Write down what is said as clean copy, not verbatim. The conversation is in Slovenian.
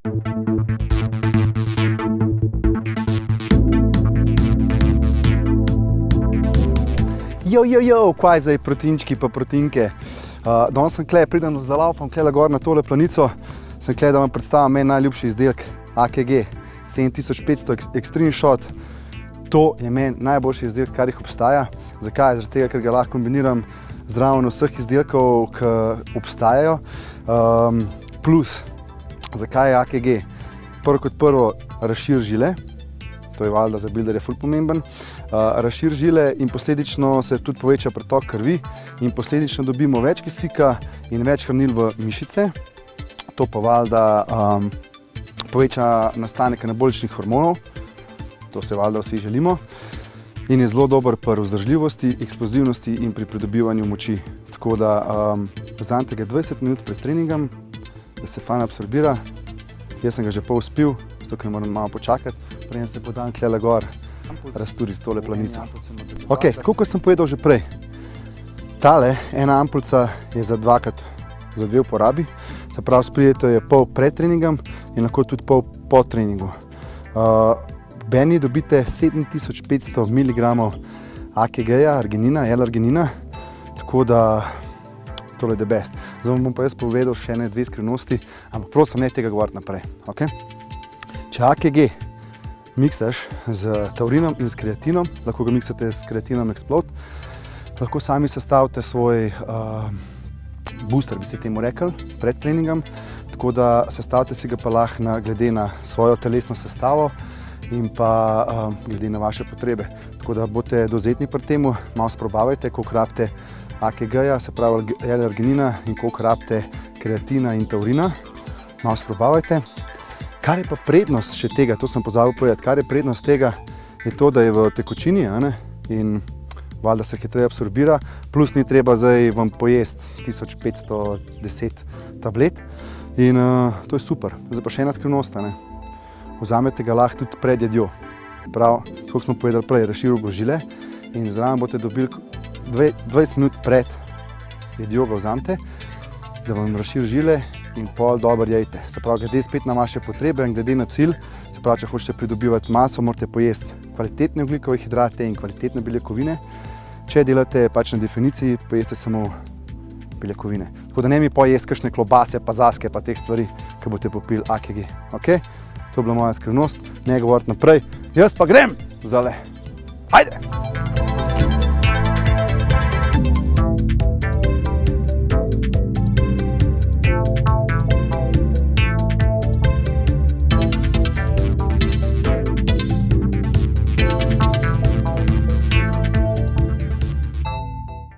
Kaj zdaj proteinčki pa proteinke. Danes sem tukaj, pridem zalaufam tukaj gor na tole planico, sem tukaj, da vam predstavim meni najljubši izdelek AKG 7500 Extreme Shot. To je meni najboljši izdelek, kar jih obstaja. Zakaj? Zaradi tega, ker ga lahko kombiniram zraven vseh izdelkov, ki obstajajo. Plus, zakaj je AKG? Prvo kot prvo, razširi žile. To je valjda za builderje ful pomemben. Razširi žile in posledično se tudi poveča pretok krvi in posledično dobimo več kisika in več hranil v mišice. To pa valjda poveča nastanek anaboličnih hormonov. To se valjda vsi želimo. In je zelo dober pri vzdržljivosti, eksplozivnosti in pri pridobivanju moči. Tako da vzamete ga 20 minut pred treningom, da se fajn absorbira. Jaz sem ga že pol spil, zato ker moram malo počakati, preden se podam tukaj gor razturiti tole planico. Ok, tako kot sem povedal že prej, tale ena ampulca je za dve uporabi. Se pravi, sprijeto je pol pred treningom in lahko tudi pol po treningu. Beni dobite 7500 mg AKG-ja, arginina, L-arginina, tako da tole je the best. Zdaj bom pa jaz povedal še ene dve skrivnosti, ampak prosim, ne tega govoriti naprej. Okay? Če AKG miksaš z taurinom in s kreatinom, lahko ga miksate s kreatinom Explode, lahko sami sestavite svoj booster, bi se temu rekel, pred treningom, tako da sestavite si ga pa lahko glede na svojo telesno sestavo in pa glede na vaše potrebe. Tako da boste dovzetni pri temu, malo sprobavajte, koliko rabite AKG-ja, se pravi L-arginina in koliko rabite kreatina in taurina, malo sprobavajte. Kar je pa prednost še tega, to sem pozabil povedati, kar je prednost tega, je to, da je v tekočini in valjda se hitreje absorbira, plus ni treba zdaj vam pojesti 1510 tablet in to je super. Zdaj pa še ena skrivnost, vzamete ga lahko tudi pred jedjo. Prav, kot smo povedali prej, razširil bo žile in zraven boste dobili 20 minut pred jedjo ga vzamete, da vam razširi žile in pol dobro jejte. Se pravi, glede spet na vaše potrebe in glede na cilj, se pravi, če hočete pridobivati maso, morate pojesti kvalitetne ogljikove hidrate in kvalitetne beljakovine. Če delate pač na definiciji, pojeste samo beljakovine. Tako da ne mi pojesti kakšne klobase, pa zaske, pa teh stvari, ki boste popili AKG. Okay? To je bila moja skrivnost, ne govoriti naprej. Jaz pa grem zdajle. Ajde!